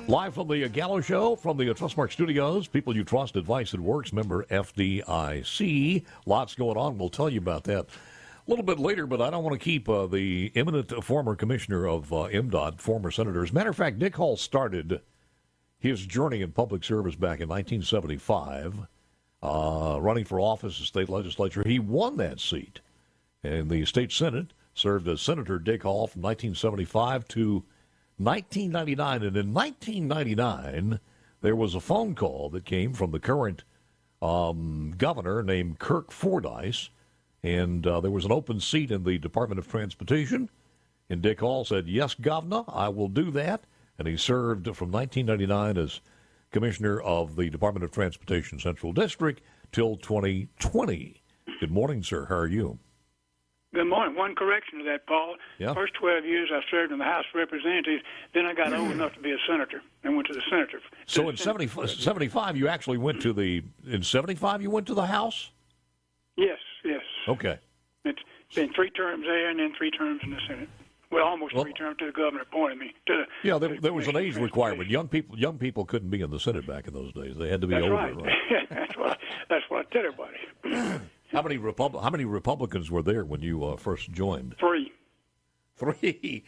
Live from the Gallo Show from the Trustmark Studios. People you trust, advice that works. Member FDIC. Lots going on. We'll tell you about that a little bit later, but I don't want to keep the eminent former commissioner of MDOT, former senator. As a matter of fact, Dick Hall started his journey in public service back in 1975, running for office in state legislature. He won that seat in the state senate, served as Senator Dick Hall from 1975 to 1999, and in 1999, there was a phone call that came from the current governor named Kirk Fordyce, and there was an open seat in the Department of Transportation, and Dick Hall said, "Yes, Governor, I will do that," and he served from 1999 as Commissioner of the Department of Transportation Central District till 2020. Good morning, sir. How are you? Good morning. One correction to that, Paul. Yeah. First 12 years I served in the House of Representatives. Then I got old enough to be a senator and went to the senator. So in 75, you actually went to in 75, you went to the House? Yes. Okay. It's been 3 terms there and then 3 terms in the Senate. Well, almost 3 terms till the governor appointed me. There was an age requirement. Young people couldn't be in the Senate back in those days. They had to be older. Right? That's what I tell everybody. How many Republicans were there when you first joined? 3. 3.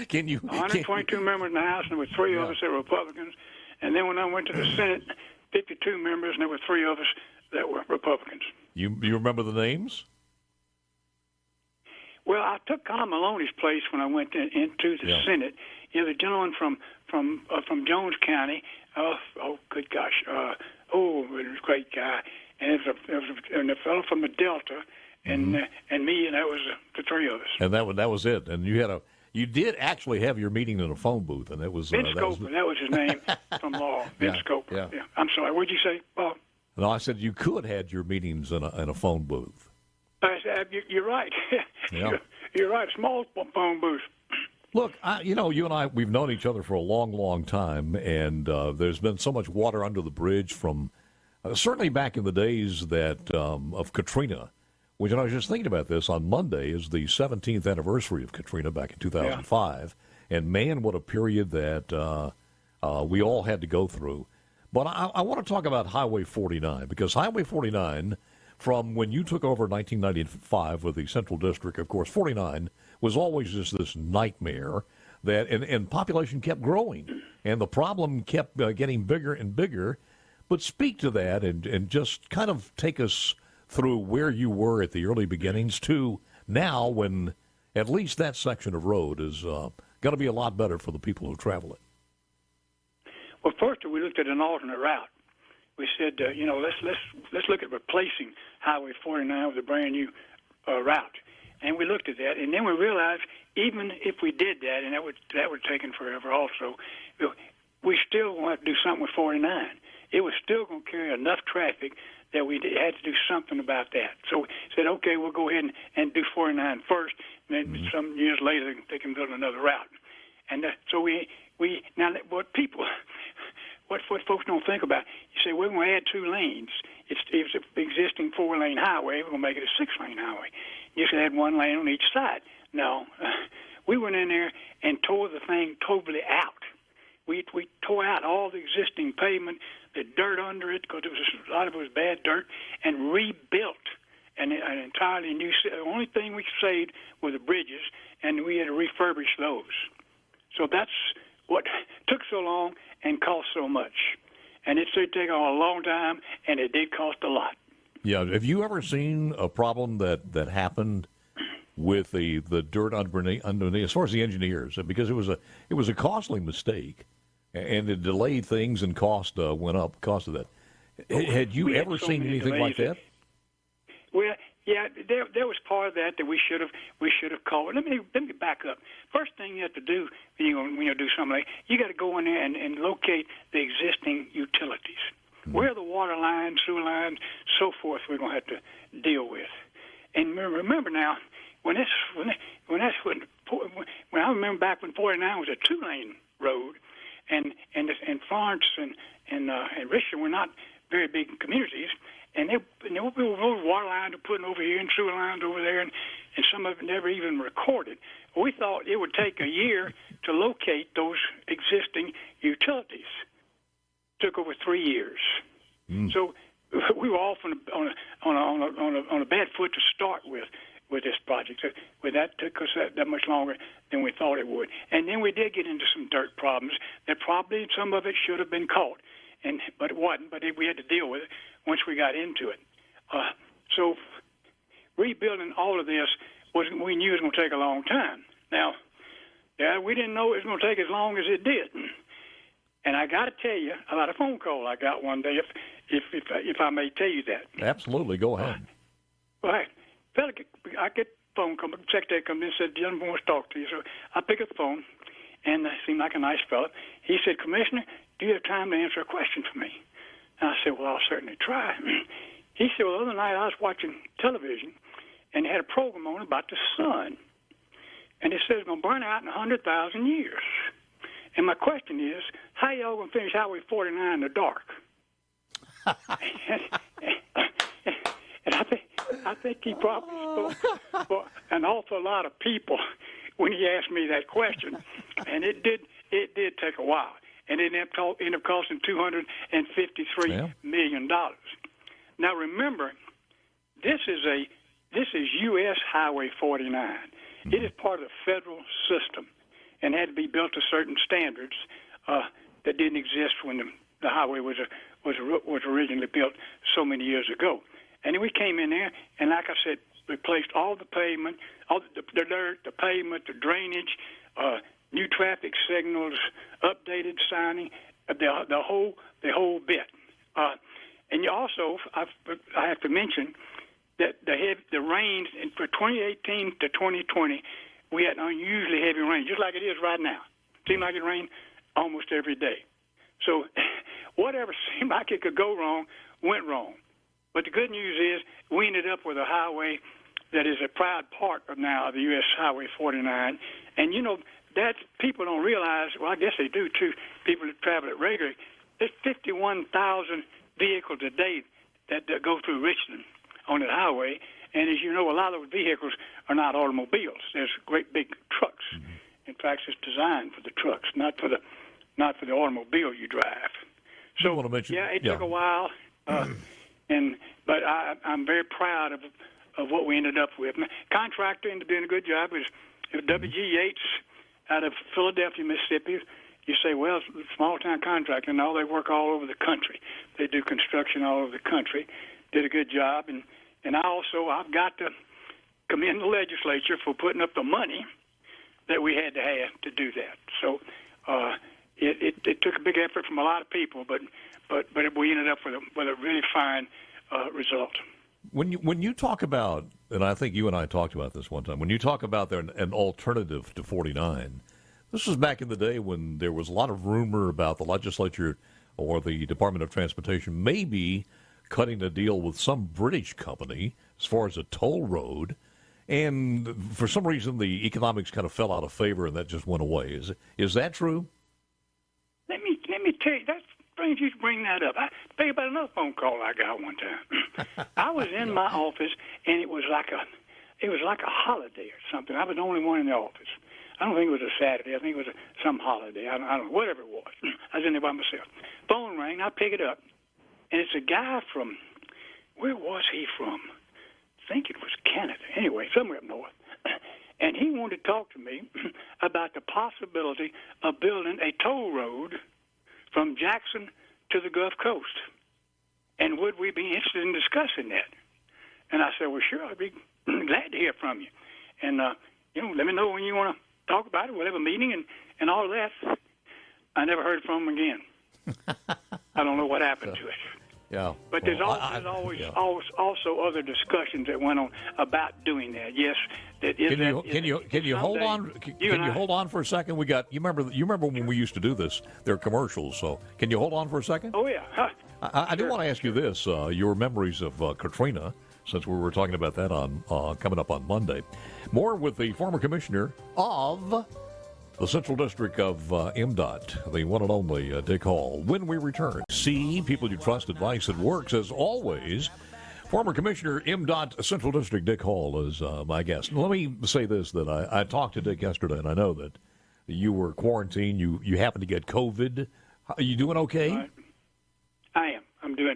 Can you? 122 members in the House, and there were 3 of us that were Republicans. And then when I went to the Senate, 52 members, and there were 3 of us that were Republicans. You remember the names? Well, I took Colin Maloney's place when I went into the Senate. You know, the gentleman from Jones County. Good gosh. He was a great guy. And and a fellow from the Delta, and me, and that was the 3 of us. And that was it. And you did actually have your meeting in a phone booth, and it was Vince Scoper. That was his name from law. Vince Scoper. Yeah. I'm sorry. What'd you say, Paul? No, I said you could have had your meetings in a phone booth. You're right. Yeah. You're right. Small phone booth. Look, you and I, we've known each other for a long, long time, and there's been so much water under the bridge from certainly back in the days that of Katrina. Which, I was just thinking about this, on Monday is the 17th anniversary of Katrina back in 2005, and man, what a period that we all had to go through. But I want to talk about Highway 49, because Highway 49, from when you took over in 1995 with the Central District, of course, 49 was always just this nightmare that, and population kept growing, and the problem kept getting bigger and bigger. But speak to that and just kind of take us through where you were at the early beginnings to now, when at least that section of road is going to be a lot better for the people who travel it. Well, first we looked at an alternate route. We said, let's look at replacing Highway 49 with a brand new route, and we looked at that, and then we realized even if we did that, and that would taken forever also, we still want to do something with 49. It was still going to carry enough traffic that we had to do something about that. So we said, okay, we'll go ahead and do 49 first, and then some years later they can build another route. And so we now what folks don't think about, you say, we're going to add 2 lanes. It's an existing 4-lane highway. We're going to make it a 6-lane highway. You should add 1 lane on each side. No, we went in there and tore the thing totally out. We tore out all the existing pavement, the dirt under it, because a lot of it was bad dirt, and rebuilt an entirely new. The only thing we saved were the bridges, and we had to refurbish those. So that's what took so long and cost so much. And it did take a long time, and it did cost a lot. Yeah. Have you ever seen a problem that happened with the dirt underneath, as far as the engineers? Because it was a costly mistake, and it delayed things, and cost went up because of that. Had you ever seen anything like that? Well, yeah, there was part of that we should have called. Let me back up. First thing you have to do when you do something like, you got to go in there and locate the existing utilities. Mm-hmm. Where are the water lines, sewer lines, so forth, we're going to have to deal with. And remember now, when I remember back when 49 was a 2-lane road, and Florence and Richmond were not very big communities, and there were water lines putting over here and sewer lines over there, and some of it never even recorded. We thought it would take a year to locate those existing utilities. years. So we were off on a bad foot to start with this project. So that took us that much longer than we thought it would. And then we did get into some dirt problems that probably some of it should have been caught, but it wasn't. But we had to deal with it once we got into it. So rebuilding all of this we knew it was going to take a long time. Now, we didn't know it was going to take as long as it did. And I got to tell you about a phone call I got one day, if I may tell you that. Absolutely, go ahead. All right. I get a phone call. The secretary comes in and said, "Gentleman wants to talk to you." So I pick up the phone, and he seemed like a nice fellow. He said, "Commissioner, do you have time to answer a question for me?" And I said, "Well, I'll certainly try." He said, "Well, the other night I was watching television, and they had a program on about the sun. And it says it's going to burn out in 100,000 years. And my question is, how y'all going to finish Highway 49 in the dark?" And I think he probably spoke for an awful lot of people when he asked me that question. And it did take a while. And it ended up costing $253 million. Now remember, this is U.S. Highway 49. It is part of the federal system and had to be built to certain standards that didn't exist when the highway was originally built so many years ago. And then we came in there, and like I said, replaced all the pavement, all the dirt, the pavement, the drainage, new traffic signals, updated signing, the whole bit. And you also, I have to mention that the rains for 2018 to 2020, we had unusually heavy rain, just like it is right now. Seemed like it rained almost every day. So whatever seemed like it could go wrong went wrong. But the good news is we ended up with a highway that is a proud part of now of the U.S. Highway 49. And, that people don't realize, well, I guess they do too, people that travel it regularly, there's 51,000 vehicles a day that go through Richmond on the highway. And as you know, a lot of those vehicles are not automobiles. There's great big trucks. Mm-hmm. In fact, it's designed for the trucks, not for the automobile you drive. So, it took a while. But I'm very proud of what we ended up with. Contractor ended up doing a good job. It was W.G. Yates out of Philadelphia, Mississippi. You say, well, it's a small-town contractor. No, they work all over the country. They do construction all over the country. Did a good job. And I've got to commend the legislature for putting up the money that we had to have to do that. So it took a big effort from a lot of people, but we ended up with a really fine result. When you talk about, and I think you and I talked about this one time, when you talk about an alternative to 49, this was back in the day when there was a lot of rumor about the legislature or the Department of Transportation maybe cutting a deal with some British company as far as a toll road, and for some reason the economics kind of fell out of favor and that just went away. Is that true? Let me tell you, that's strange you bring that up. I tell you about another phone call I got one time. I was in my office and it was like a holiday or something. I was the only one in the office. I don't think it was a Saturday. I think it was some holiday. I don't know, whatever it was. I was in there by myself. Phone rang. I pick it up, and it's a guy from, where was he from? I think it was Canada. Anyway, somewhere up north. And he wanted to talk to me about the possibility of building a toll road from Jackson to the Gulf Coast. And would we be interested in discussing that? And I said, well, sure, I'd be glad to hear from you. And, let me know when you want to talk about it. We'll have a meeting and all of that. I never heard from him again. I don't know what happened to it. Yeah. But there's always other discussions that went on about doing that. Yes. Can you hold on? Can you hold on for a second? You remember when we used to do this? There are commercials. So can you hold on for a second? Oh yeah. I do want to ask you this: your memories of Katrina, since we were talking about that on coming up on Monday. More with the former commissioner of the Central District of MDOT, the one and only Dick Hall, when we return. See, people you trust, advice that works. As always, former Commissioner MDOT Central District Dick Hall is my guest. Let me say this, that I talked to Dick yesterday, and I know that you were quarantined. You happened to get COVID. Are you doing okay? I am. I'm doing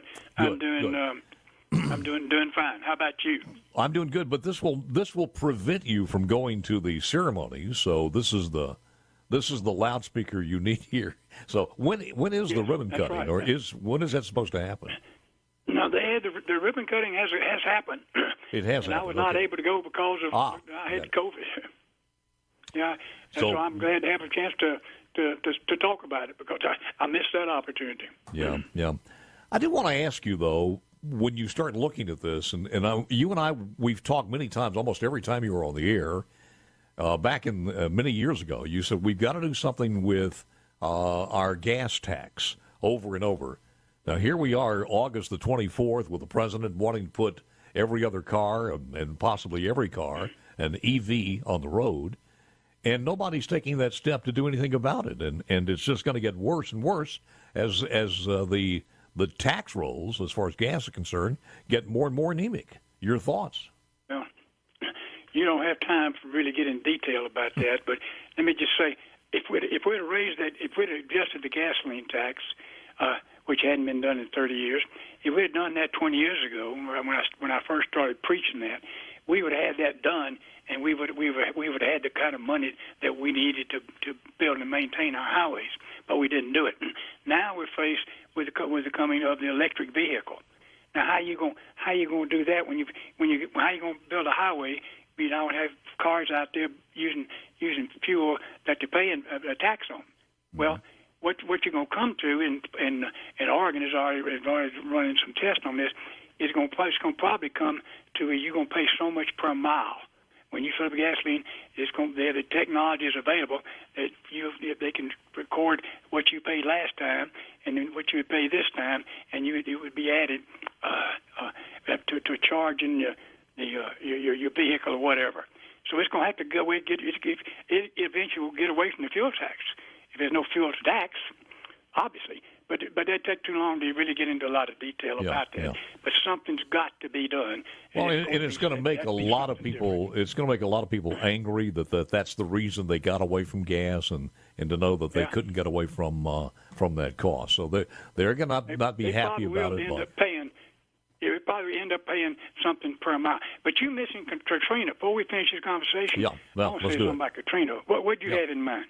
fine. How about you? I'm doing good, but this will prevent you from going to the ceremony. So this is the loudspeaker you need here. So when is the ribbon cutting, right. or when is that supposed to happen? No, the ribbon cutting has happened. It has and happened. I was not able to go because of I had COVID. Yeah, and so I'm glad to have a chance to talk about it because I missed that opportunity. Yeah. I do want to ask you though, when you start looking at this, and you and I, we've talked many times, almost every time you were on the air. Back in many years ago, you said we've got to do something with our gas tax over and over. Now, here we are, August the 24th, with the president wanting to put every other car and possibly every car, an EV, on the road, and nobody's taking that step to do anything about it. And it's just going to get worse and worse as the tax rolls, as far as gas is concerned, get more and more anemic. Your thoughts? Well, you don't have time to really get in detail about that, but let me just say, if we'd have raised that, if we'd have adjusted the gasoline tax, which hadn't been done in 30 years, if we had done that 20 years ago, when I first started preaching that, we would have had that done, and we would have had the kind of money that we needed to build and maintain our highways, but we didn't do it. Now we're faced with the coming of the electric vehicle. Now, how you going to do that when how you going to build a highway? You don't have cars out there using fuel that they're paying a tax on. Well, what you're going to come to, and Oregon is already running some tests on this, it's going to probably come to where you're going to pay so much per mile. When you fill up gasoline, the technology is available that they can record what you paid last time and then what you would pay this time, and it would be added to charging your vehicle or whatever. So it's going to have to go away. It eventually will get away from the fuel tax. If there's no fuel tax, obviously. But that takes too long to really get into a lot of detail about that. Yeah. But something's got to be done. Well, and it's going to make a lot of people. It's going to make a lot of people angry that's the reason they got away from gas, and to know that they couldn't get away from that cost. So they're going to not be happy about it. You would probably end up paying something per mile. But you're missing Katrina. Before we finish this conversation, I want to say something about Katrina. What do you have in mind?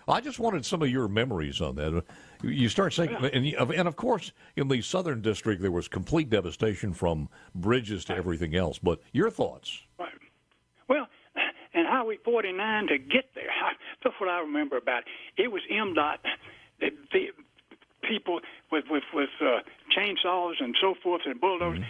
I just wanted some of your memories on that. You start saying, and of course, in the Southern District, there was complete devastation from bridges to everything else. But your thoughts? Right. Well, and Highway 49 to get there, that's what I remember about it. It was MDOT, the people with chainsaws and so forth and bulldozers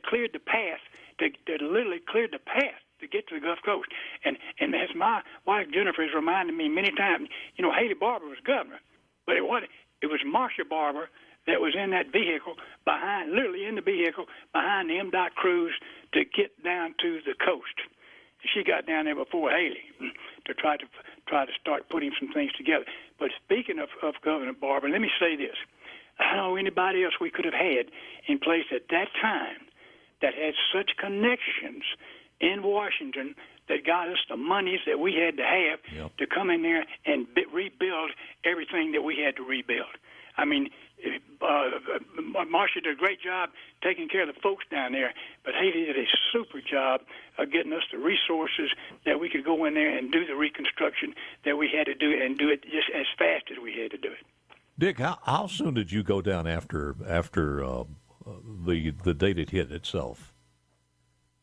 cleared the path. They literally cleared the path to get to the Gulf Coast. And as my wife Jennifer has reminded me many times, Haley Barbour was governor, but it was Marcia Barbour that was in that vehicle literally in the vehicle behind the MDOT crews to get down to the coast. She got down there before Haley to try to start putting some things together. But speaking of Governor Barbour, let me say this. I don't know anybody else we could have had in place at that time that had such connections in Washington that got us the monies that we had to have to come in there and rebuild everything that we had to rebuild. I mean, Marcia did a great job taking care of the folks down there, but Haley did a super job of getting us the resources that we could go in there and do the reconstruction that we had to do, and do it just as fast as we had to do it. Dick, how soon did you go down after the date it hit itself?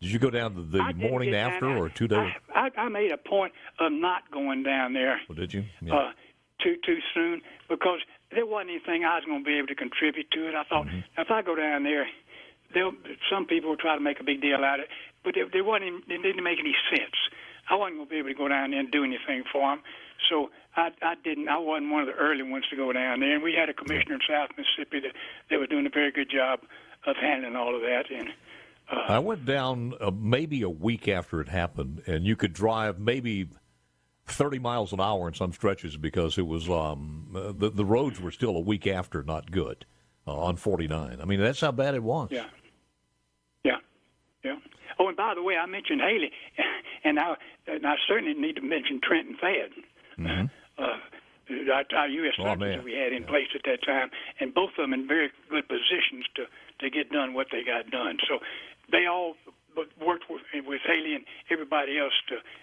Did you go down the morning after or 2 days? I made a point of not going down there. Well, did you? Yeah. Too soon, because there wasn't anything I was going to be able to contribute to it. I thought if I go down there, some people will try to make a big deal out of it, but it didn't make any sense. I wasn't going to be able to go down there and do anything for them, so I didn't. I wasn't one of the early ones to go down there. And we had a commissioner in South Mississippi that was doing a very good job of handling all of that. And I went down maybe a week after it happened, and you could drive maybe 30 miles an hour in some stretches because it was the roads were still a week after not good on 49. I mean, that's how bad it was. Yeah. Oh, and by the way, I mentioned Haley, and I certainly need to mention Trenton Fayette. our U.S. senators that we had in place at that time, and both of them in very good positions to get done what they got done. So they all worked with Haley and everybody else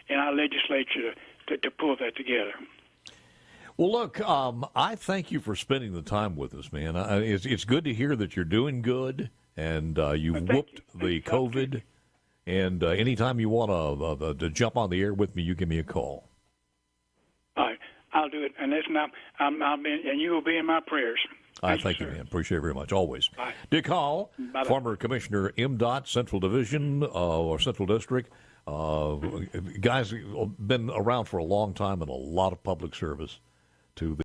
in our legislature to pull that together. Well, look, I thank you for spending the time with us, man. It's good to hear that you're doing good and you whooped the COVID. And anytime you want to jump on the air with me, you give me a call. All right, I'll do it. And listen, and you will be in my prayers. Thank you, man. Appreciate it very much. Always. Bye. Dick Hall, Bye-bye. Former Commissioner, MDOT Central Division or Central District. Guys, been around for a long time and a lot of public service to the